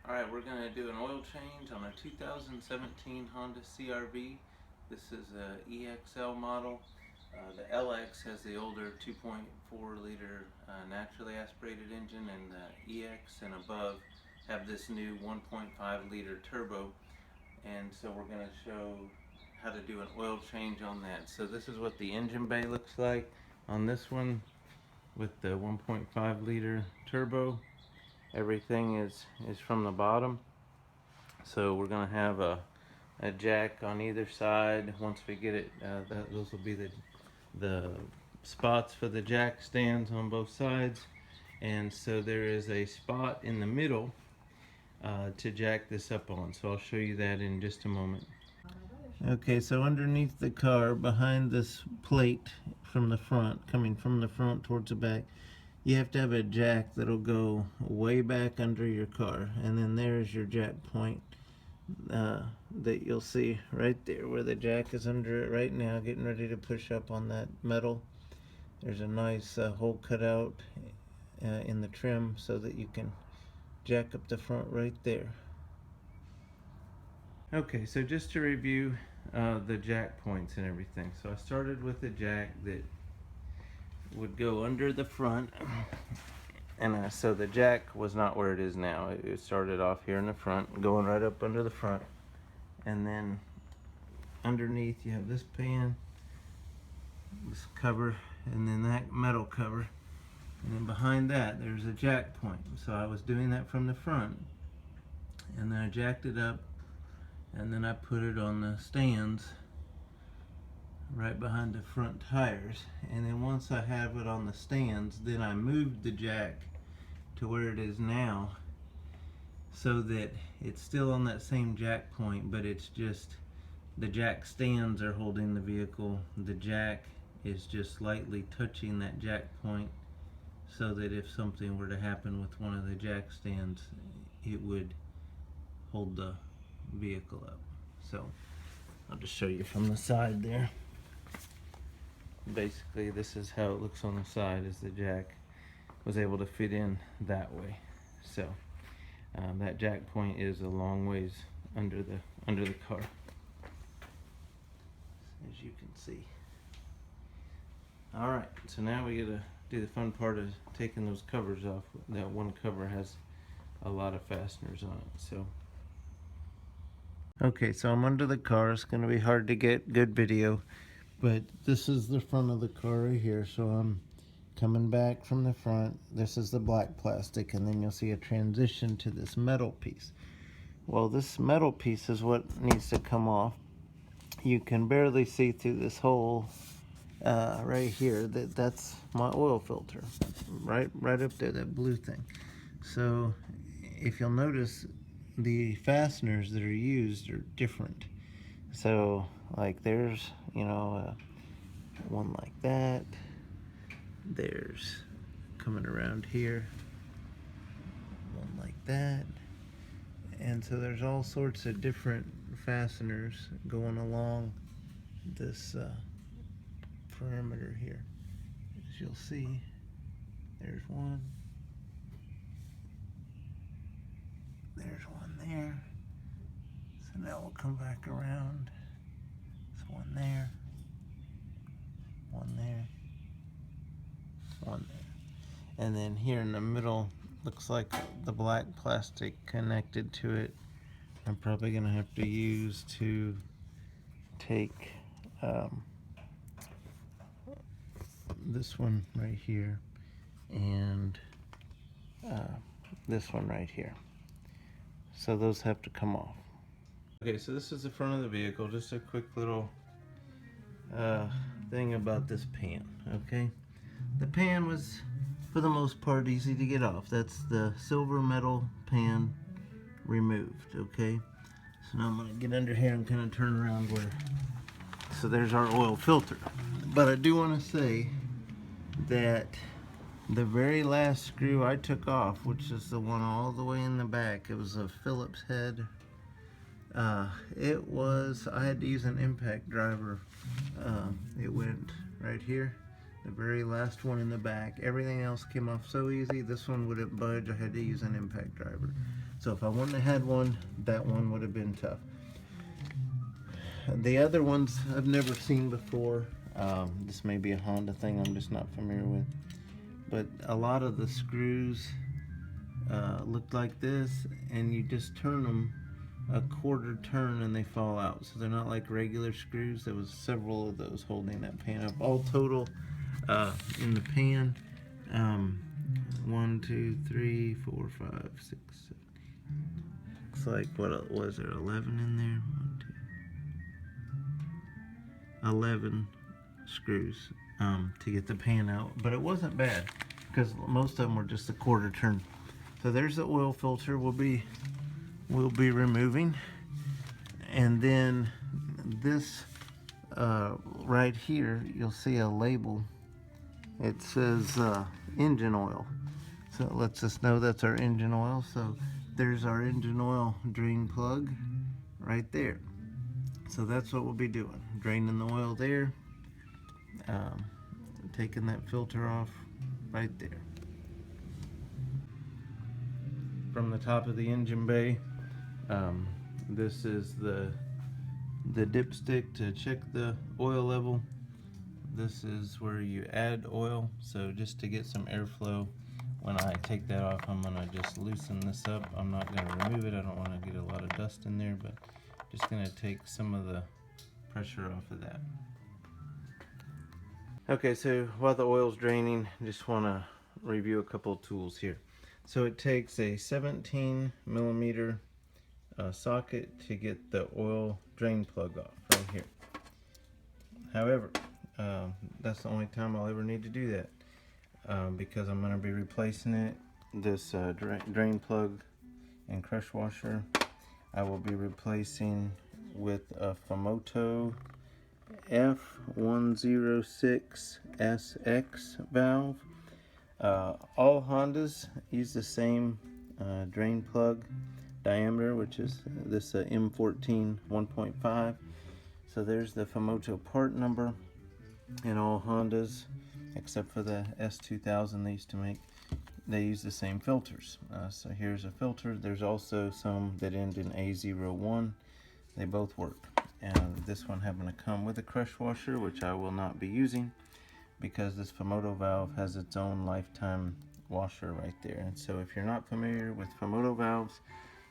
Alright, we're going to do an oil change on a 2017 Honda CR-V. This is a EXL model. The LX has the older 2.4 liter naturally aspirated engine, and the EX and above have this new 1.5 liter turbo. And so we're going to show how to do an oil change on that. So this is what the engine bay looks like on this one with the 1.5 liter turbo. Everything is from the bottom, so we're gonna have a jack on either side. Once we get it, those will be the spots for the jack stands on both sides, and so there is a spot in the middle to jack this up on. So I'll show you that in just a moment. Okay, so underneath the car, behind this plate from the front, coming from the front towards the back, you have to have a jack that'll go way back under your car, and then there's your jack point that you'll see right there where the jack is under it right now, getting ready to push up on that metal. There's a nice hole cut out in the trim so that you can jack up the front right there. Okay, so just to review the jack points and everything. So I started with a jack that would go under the front, and so the jack was not where it is now. It started off here in the front, going right up under the front, and then underneath you have this pan, this cover, and then that metal cover, and then behind that there's a jack point. So I was doing that from the front, and then I jacked it up, and then I put it on the stands right behind the front tires, and then once I have it on the stands, then I moved the jack to where it is now so that it's still on that same jack point, but it's just the jack stands are holding the vehicle. The jack is just slightly touching that jack point so that if something were to happen with one of the jack stands, it would hold the vehicle up. So I'll just show you from the side there. Basically, this is how it looks on the side, as the jack was able to fit in that way. So that jack point is a long ways under the car, as you can see. All right, so now we gotta do the fun part of taking those covers off. That one cover has a lot of fasteners on it. So okay, so I'm under the car. It's gonna be hard to get good video, but this is the front of the car right here. So I'm coming back from the front. This is the black plastic, and then you'll see a transition to this metal piece. Well, this metal piece is what needs to come off. You can barely see through this hole right here. That's my oil filter, right up there, that blue thing. So if you'll notice, the fasteners that are used are different. So like there's, one like that. There's coming around here, one like that. And so there's all sorts of different fasteners going along this perimeter here. As you'll see, there's one. There's one there. So now we'll come back around. There's one there. One there. One there. And then here in the middle, looks like the black plastic connected to it. I'm probably gonna have to use to take this one right here and this one right here. So those have to come off. Okay, so this is the front of the vehicle. Just a quick little thing about this pan, okay? The pan was, for the most part, easy to get off. That's the silver metal pan removed, okay? So now I'm gonna get under here and kind of turn around where, so there's our oil filter. But I do wanna say that the very last screw I took off, which is the one all the way in the back, it was a Phillips head. I had to use an impact driver. It went right here, the very last one in the back. Everything else came off so easy. This one wouldn't budge. I had to use an impact driver. So if I wouldn't have had one, that one would have been tough. The other ones I've never seen before. This may be a Honda thing I'm just not familiar with. But a lot of the screws look like this, and you just turn them a quarter turn and they fall out. So they're not like regular screws. There was several of those holding that pan up. All total in the pan, 1, 2, 3, 4, 5, 6, 7. Looks like, what was there, 11 in there? 1, 2, 11 screws to get the pan out, but it wasn't bad because most of them were just a quarter turn. So there's the oil filter we'll be removing, and then this right here you'll see a label. It says engine oil, so it lets us know that's our engine oil. So there's our engine oil drain plug right there. So that's what we'll be doing, draining the oil there, taking that filter off right there. From the top of the engine bay, this is the dipstick to check the oil level. This is where you add oil. So just to get some airflow, when I take that off, I'm gonna just loosen this up. I'm not gonna remove it. I don't want to get a lot of dust in there, but just gonna take some of the pressure off of that. Okay, so while the oil's draining, just want to review a couple of tools here. So it takes a 17mm socket to get the oil drain plug off right here. However, that's the only time I'll ever need to do that, because I'm going to be replacing it, this drain plug and crush washer. I will be replacing with a Fumoto F106SX valve. All Hondas use the same drain plug diameter, which is this M14 1.5. So there's the Fumoto part number in all Hondas, except for the S2000 they used to make. They use the same filters. So here's a filter. There's also some that end in A01. They both work. And this one happened to come with a crush washer, which I will not be using because this Fumoto valve has its own lifetime washer right there. And so if you're not familiar with Fumoto valves,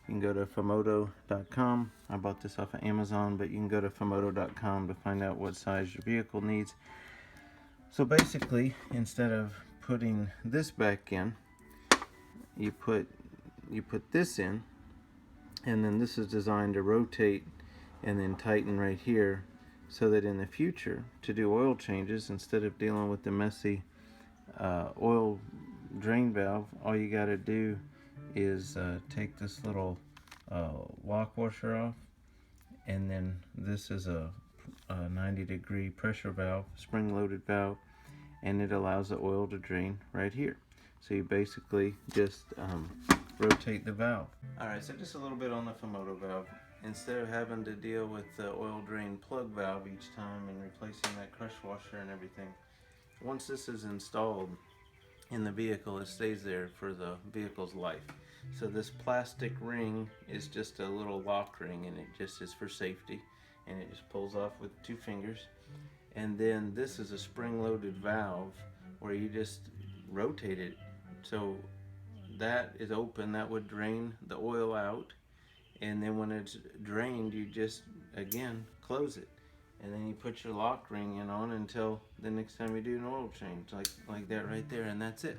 you can go to Fumoto.com. I bought this off of Amazon, but you can go to Fumoto.com to find out what size your vehicle needs. So basically, instead of putting this back in, you put this in, and then this is designed to rotate and then tighten right here, so that in the future, to do oil changes, instead of dealing with the messy oil drain valve, all you got to do is take this little lock washer off, and then this is a 90-degree pressure valve, spring-loaded valve, and it allows the oil to drain right here. So you basically just rotate the valve. Alright, so just a little bit on the Fumoto valve. Instead of having to deal with the oil drain plug valve each time and replacing that crush washer and everything, once this is installed in the vehicle, it stays there for the vehicle's life. So this plastic ring is just a little lock ring, and it just is for safety, and it just pulls off with 2 fingers. And then this is a spring-loaded valve where you just rotate it. So that is open, that would drain the oil out, and then when it's drained, you just again close it, and then you put your lock ring in on until the next time you do an oil change, like that right there, and that's it.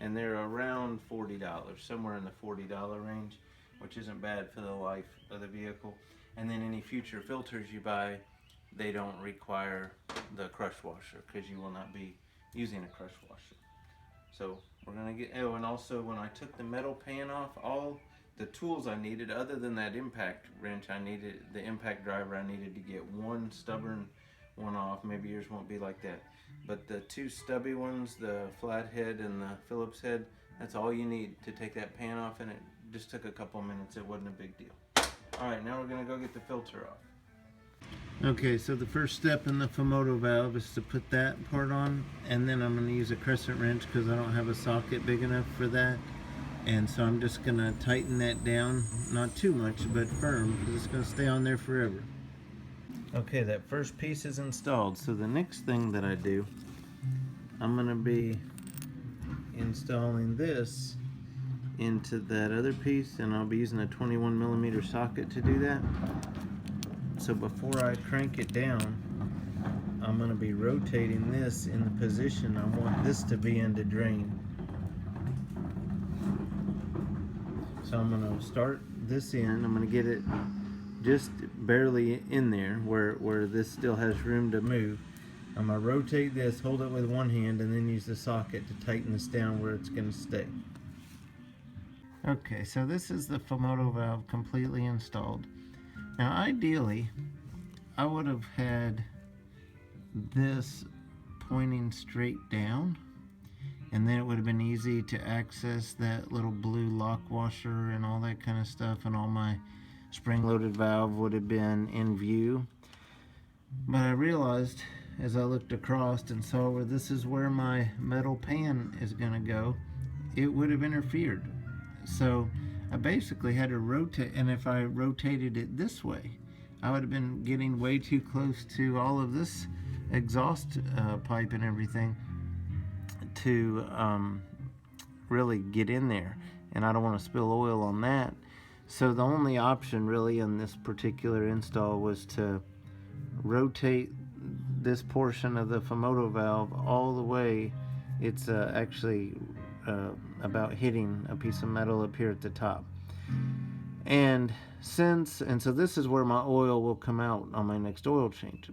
And they're around $40, somewhere in the $40 range, which isn't bad for the life of the vehicle. And then any future filters you buy, they don't require the crush washer, because you will not be using a crush washer. So we're gonna get, oh, and also when I took the metal pan off, all the tools I needed, other than that impact wrench, I needed the impact driver. I needed to get one stubborn one off. Maybe yours won't be like that, but the 2 stubby ones, the flathead and the Phillips head, that's all you need to take that pan off, and it just took a couple minutes. It wasn't a big deal. All right, now we're gonna go get the filter off. Okay, so the first step in the Fumoto valve is to put that part on, and then I'm going to use a crescent wrench because I don't have a socket big enough for that. And so I'm just going to tighten that down, not too much, but firm, because it's going to stay on there forever. Okay, that first piece is installed. So the next thing that I do, I'm going to be installing this into that other piece, and I'll be using a 21mm socket to do that. So before I crank it down, I'm going to be rotating this in the position I want this to be in to drain. So I'm going to start this in. I'm going to get it just barely in there where this still has room to move. I'm going to rotate this, hold it with one hand, and then use the socket to tighten this down where it's going to stay. Okay, so this is the Fumoto valve completely installed. Now ideally, I would have had this pointing straight down, and then it would have been easy to access that little blue lock washer and all that kind of stuff, and all my spring-loaded valve would have been in view. But I realized as I looked across and saw where this is where my metal pan is going to go, it would have interfered. So I basically had to rotate, and if I rotated it this way, I would have been getting way too close to all of this exhaust pipe and everything to really get in there, and I don't want to spill oil on that. So the only option really in this particular install was to rotate this portion of the Fumoto valve all the way. It's actually about hitting a piece of metal up here at the top. And so this is where my oil will come out on my next oil change.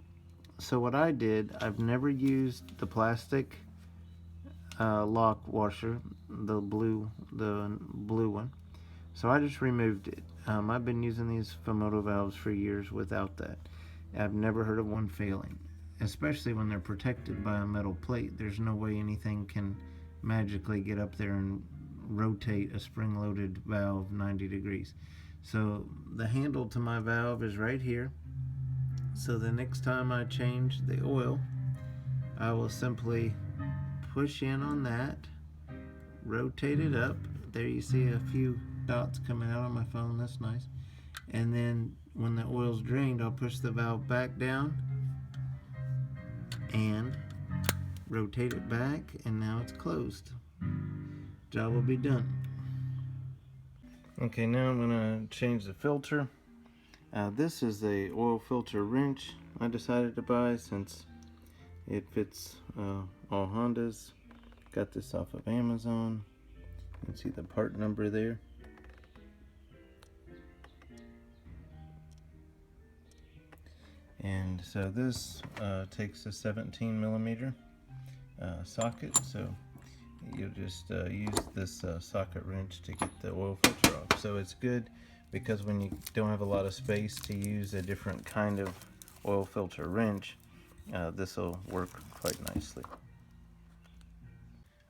So what I did, I've never used the plastic lock washer, the blue one. So I just removed it. I've been using these Fumoto valves for years without that. I've never heard of one failing, especially when they're protected by a metal plate. There's no way anything can magically get up there and rotate a spring-loaded valve 90 degrees. So the handle to my valve is right here. So the next time I change the oil, I will simply push in on that, rotate it up. There you see a few dots coming out on my phone, that's nice. And then when the oil's drained, I'll push the valve back down and rotate it back, and now it's closed. Job will be done. Okay, now I'm going to change the filter. This is a oil filter wrench I decided to buy since it fits all Hondas. Got this off of Amazon. You can see the part number there. And so this takes a 17mm socket, so you'll just use this socket wrench to get the oil filter off. So it's good because when you don't have a lot of space to use a different kind of oil filter wrench, this will work quite nicely.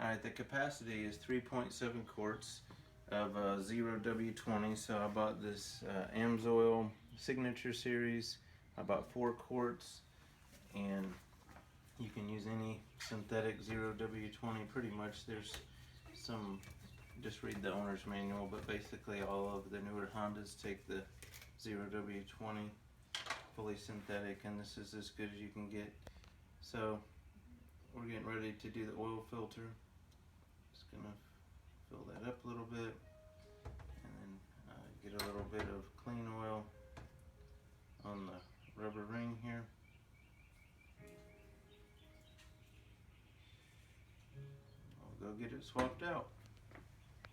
Alright, the capacity is 3.7 quarts of 0W20, so I bought this AMSOIL Signature Series. I bought 4 quarts, and you can use any synthetic 0W20 pretty much. There's some, just read the owner's manual, but basically all of the newer Hondas take the 0W20 fully synthetic, and this is as good as you can get. So we're getting ready to do the oil filter. Just gonna fill that up a little bit, and then get a little bit of clean oil on the rubber ring here. I'll go get it swapped out.